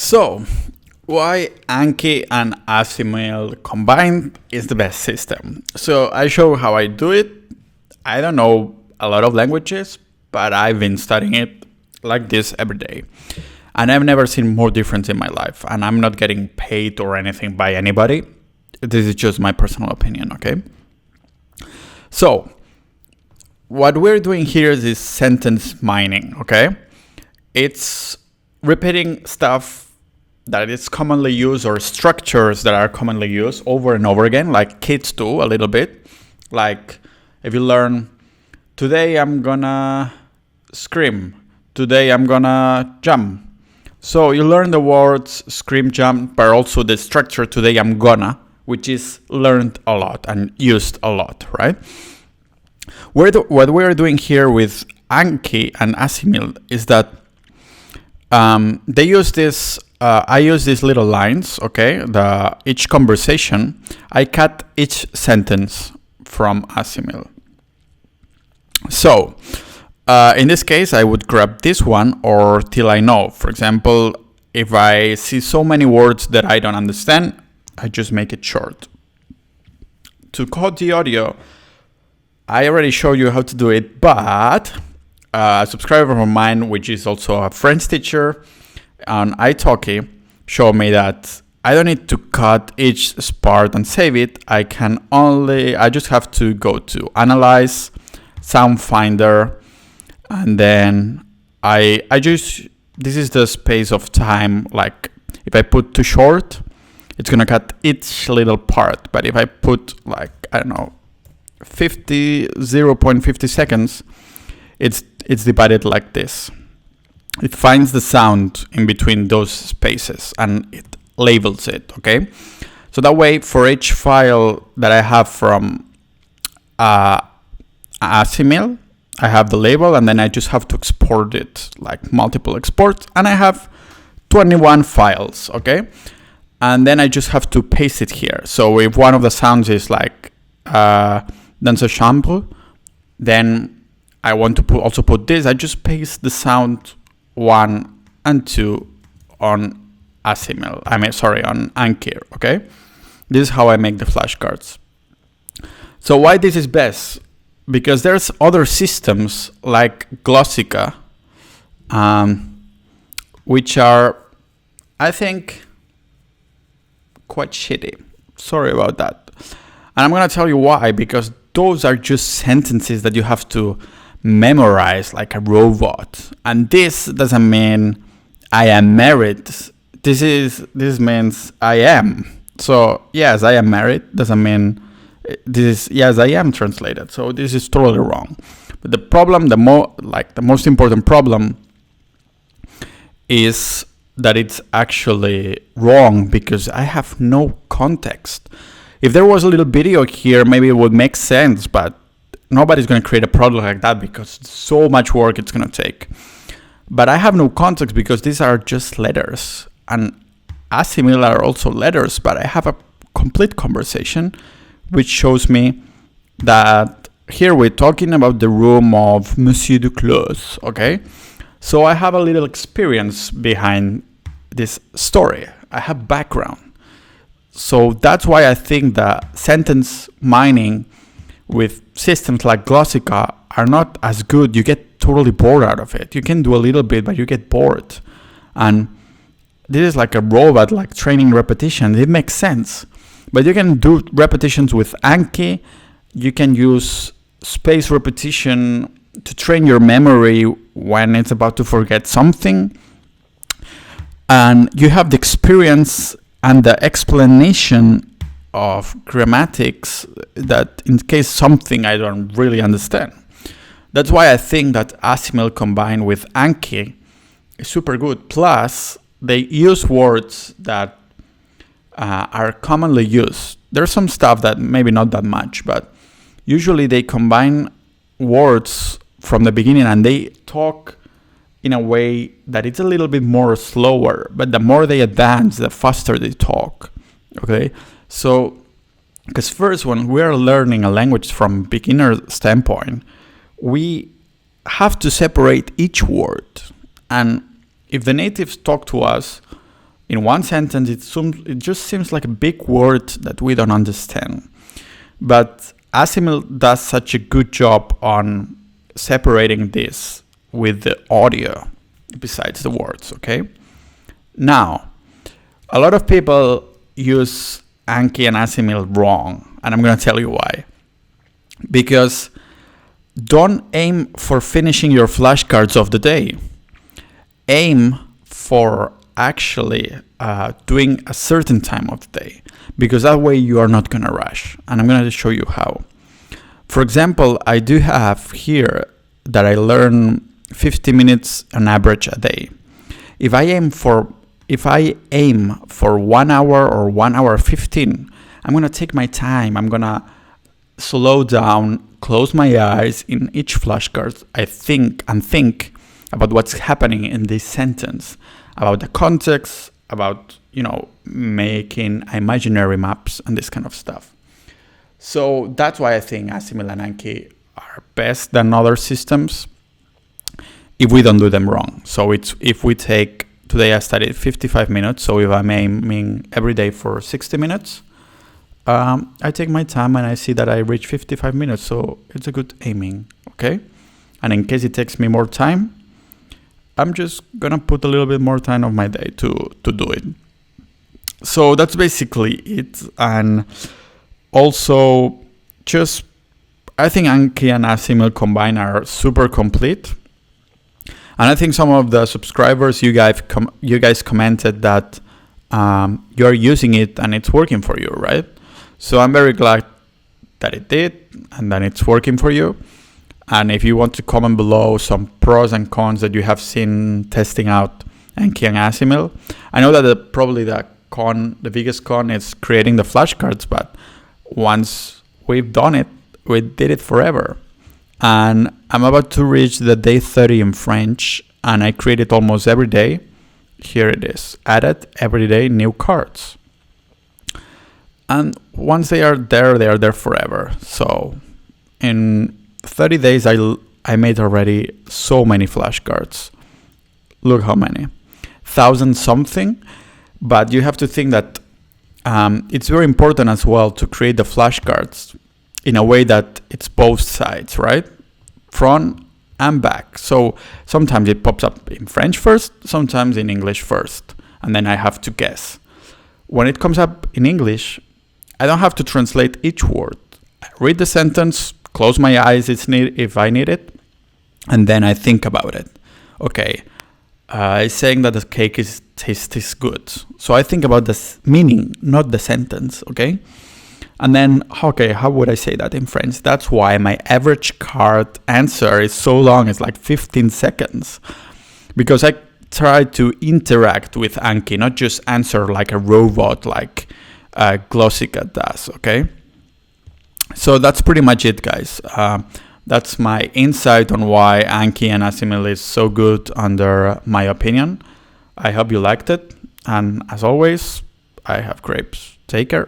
So, why Anki and Assimil combined is the best system? So, I show how I do it. I don't know a lot of languages, but I've been studying it like this every day. And I've never seen more difference in my life. And I'm not getting paid or anything by anybody. This is just my personal opinion, okay? So, what we're doing here is this sentence mining, okay? It's repeating stuff that is commonly used or structures that are commonly used over and over again, like kids do a little bit. Like if you learn, today I'm gonna scream, today I'm gonna jump. So you learn the words scream, jump, but also the structure today I'm gonna, which is learned a lot and used a lot, right? What we're doing here with Anki and Assimil is that they use this. I use these little lines, okay? Each conversation, I cut each sentence from Assimil. So, in this case, I would grab this one or till I know. For example, if I see so many words that I don't understand, I just make it short. To code the audio, I already showed you how to do it, but a subscriber of mine, which is also a French teacher on italki, showed me that I don't need to cut each part and save it. I just have to go to Analyze, Sound Finder, and then this is the space of time. Like if I put too short, it's gonna cut each little part. But if I put 0.50 seconds, it's divided like this. It finds the sound in between those spaces and it labels it, okay? So that way, for each file that I have from Assimil, I have the label and then I just have to export it, like multiple exports, and I have 21 files, okay? And then I just have to paste it here. So if one of the sounds is like dans sa chambre, then I want to also put this. I just paste the sound 1 and 2 on Assimil. On Anki, okay? This is how I make the flashcards. So why this is best? Because there's other systems like Glossika, which are, I think, quite shitty. Sorry about that. And I'm gonna tell you why, because those are just sentences that you have to memorize like a robot. And this doesn't mean I am married. This means I am. So yes, I am married doesn't mean this is yes, I am translated. So this is totally wrong. But the problem, the most important problem is that it's actually wrong because I have no context. If there was a little video here, maybe it would make sense, but nobody's going to create a product like that because so much work it's going to take. But I have no context because these are just letters. And Assimil are also letters, but I have a complete conversation which shows me that here we're talking about the room of Monsieur Duclos, okay? So I have a little experience behind this story. I have background. So that's why I think that sentence mining with systems like Glossika are not as good. You get totally bored out of it. You can do a little bit, but you get bored. And this is like a robot, like training repetition. It makes sense. But you can do repetitions with Anki. You can use space repetition to train your memory when it's about to forget something. And you have the experience and the explanation of grammatics that in case something I don't really understand. That's why I think that Assimil combined with Anki is super good. Plus, they use words that are commonly used. There's some stuff that maybe not that much, but usually they combine words from the beginning and they talk in a way that it's a little bit more slower, but the more they advance, the faster they talk, okay? So, because first, when we're learning a language from beginner standpoint, we have to separate each word. And if the natives talk to us in one sentence, it just seems like a big word that we don't understand. But Assimil does such a good job on separating this with the audio besides the words, okay? Now, a lot of people use Anki and Assimil wrong, and I'm going to tell you why. Because don't aim for finishing your flashcards of the day. Aim for actually doing a certain time of the day, because that way you are not going to rush. And I'm going to show you how. For example, I do have here that I learn 50 minutes on average a day. If I aim for 1 hour or 1 hour 15, I'm going to take my time. I'm going to slow down, close my eyes in each flashcard. I think about what's happening in this sentence, about the context, about, making imaginary maps and this kind of stuff. So that's why I think Assimil and Anki are best than other systems if we don't do them wrong. So if we take, today I studied 55 minutes, so if I'm aiming every day for 60 minutes, I take my time and I see that I reach 55 minutes, so it's a good aiming, okay? And in case it takes me more time, I'm just gonna put a little bit more time of my day to do it. So that's basically it. And also, I think Anki and Assimil combined are super complete. And I think some of the subscribers, you guys commented that you're using it and it's working for you, right? So I'm very glad that it did and that it's working for you. And if you want to comment below some pros and cons that you have seen testing out Anki and Assimil. I know that probably the biggest con is creating the flashcards, but once we've done it, we did it forever. And I'm about to reach the day 30 in French, and I create it almost every day. Here it is, added every day new cards. And once they are there forever. So in 30 days, I made already so many flashcards. Look how many, 1,000 something. But you have to think that it's very important as well to create the flashcards in a way that it's both sides, right? Front and back. So sometimes it pops up in French first, sometimes in English first, and then I have to guess. When it comes up in English, I don't have to translate each word. I read the sentence, close my eyes if I need it, and then I think about it. Okay, it's saying that the cake tastes good. So I think about the meaning, not the sentence, okay? And then, okay, how would I say that in French? That's why my average card answer is so long, it's like 15 seconds. Because I try to interact with Anki, not just answer like a robot like Glossika does, okay? So that's pretty much it, guys. That's my insight on why Anki and Assimil is so good under my opinion. I hope you liked it. And as always, I have grapes. Take care.